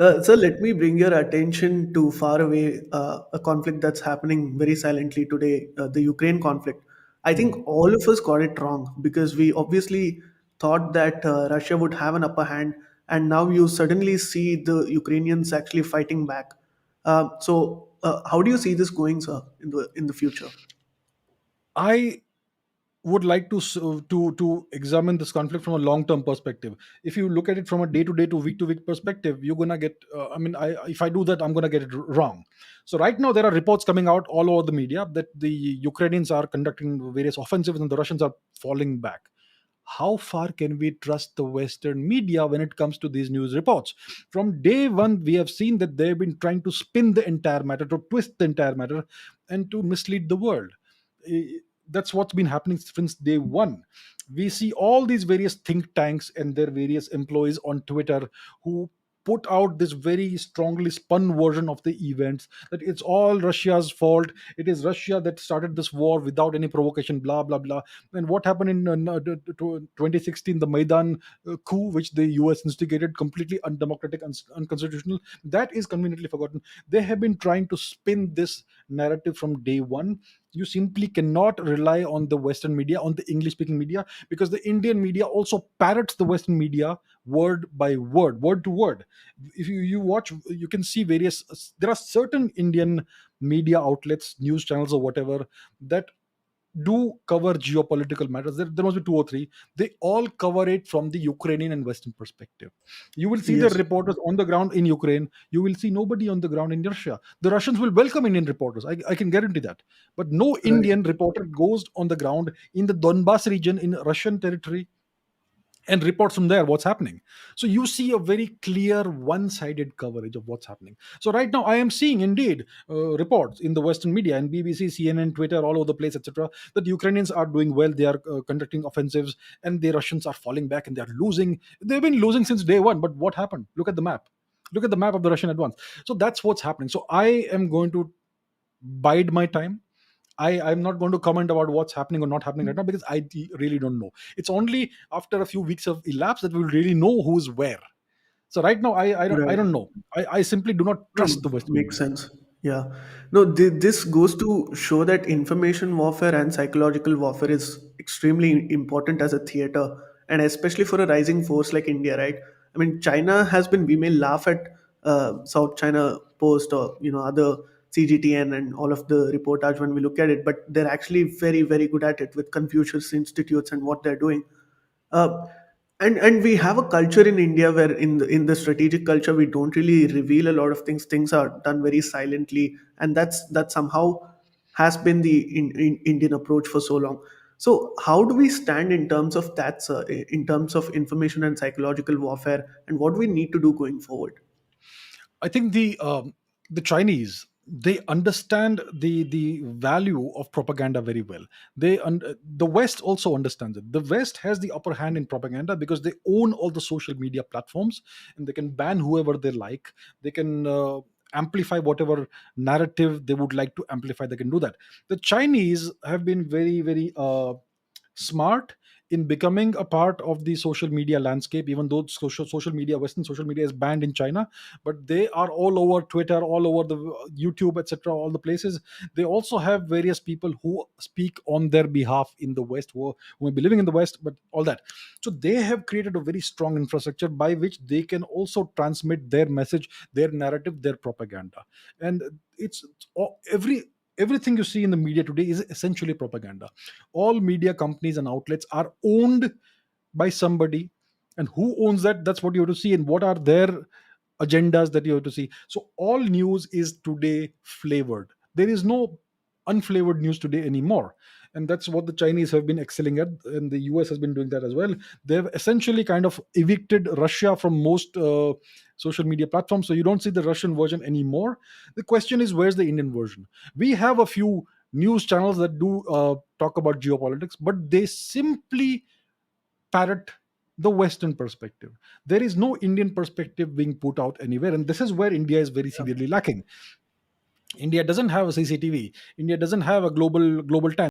So let me bring your attention to far away a conflict that's happening very silently today, the Ukraine conflict. I think Hmm. all of us got it wrong because we obviously thought that Russia would have an upper hand, and now you suddenly see the Ukrainians actually fighting back. How do you see this going, sir, in the future? I would like to examine this conflict from a long term perspective. If you look at it from a day to day to week perspective, you're gonna get. If I do that, I'm gonna get it wrong. So right now there are reports coming out all over the media that the Ukrainians are conducting various offensives and the Russians are falling back. How far can we trust the Western media when it comes to these news reports? From day one, we have seen that they've been trying to spin the entire matter, to twist the entire matter, and to mislead the world. That's what's been happening since day one. We see all these various think tanks and their various employees on Twitter who put out this very strongly spun version of the events, that it's all Russia's fault. It is Russia that started this war without any provocation, blah blah blah. And what happened in 2016, the Maidan coup, which the US instigated, completely undemocratic, unconstitutional, that is conveniently forgotten. They have been trying to spin this narrative from day one. You simply cannot rely on the Western media, on the English speaking media, because the Indian media also parrots the Western media word by word, word to word. If you watch, you can see various, there are certain Indian media outlets, news channels or whatever, that do cover geopolitical matters. There must be two or three. They all cover it from the Ukrainian and Western perspective. You will see the Yes. reporters on the ground in Ukraine. You will see nobody on the ground in Russia. The Russians will welcome Indian reporters. I can guarantee that. But no Right. Indian reporter goes on the ground in the Donbass region in Russian territory and reports from there what's happening. So you see a very clear one-sided coverage of what's happening. So right now I am seeing indeed reports in the Western media and BBC, CNN, Twitter, all over the place, etc., that the Ukrainians are doing well. They are conducting offensives, and the Russians are falling back and they are losing. They've been losing since day one. But what happened? Look at the map. Look at the map of the Russian advance. So that's what's happening. So I am going to bide my time. I'm not going to comment about what's happening or not happening right now, because really don't know. It's only after a few weeks of elapse that we'll really know who's where. So right now, I Right. don't know. I simply do not No, trust the Western makes media. sense. Yeah. No, this goes to show that information warfare and psychological warfare is extremely important as a theater, and especially for a rising force like India, right? I mean, China has been. We may laugh at South China Post or other CGTN and all of the reportage when we look at it, but they're actually very very good at it with Confucius Institutes and what they're doing. Uh, and we have a culture in India where in the strategic culture we don't really reveal a lot of things. Things are done very silently, and that somehow has been the Indian approach for so long. So how do we stand in terms of that, sir, in terms of information and psychological warfare, and what we need to do going forward? I think the Chinese, they understand the value of propaganda very well. The West also understands it. The West has the upper hand in propaganda because they own all the social media platforms, and they can ban whoever they like. They can amplify whatever narrative they would like to amplify. They can do that. The Chinese have been very smart in becoming a part of the social media landscape, even though social media, Western social media, is banned in China. But they are all over Twitter, all over the YouTube, etc., all the places. They also have various people who speak on their behalf in the West, who may be living in the West, but all that. So they have created a very strong infrastructure by which they can also transmit their message, their narrative, their propaganda. And everything you see in the media today is essentially propaganda. All media companies and outlets are owned by somebody, and who owns that, that's what you have to see, and what are their agendas that you have to see. So all news is today flavored. There is no unflavored news today anymore. And that's what the Chinese have been excelling at, and the US has been doing that as well. They've essentially kind of evicted Russia from most social media platforms, so you don't see the Russian version anymore. The question is, where's the Indian version? We have a few news channels that do talk about geopolitics, but they simply parrot the Western perspective. There is no Indian perspective being put out anywhere, and this is where India is very severely lacking. India doesn't have a CCTV. India doesn't have a global time.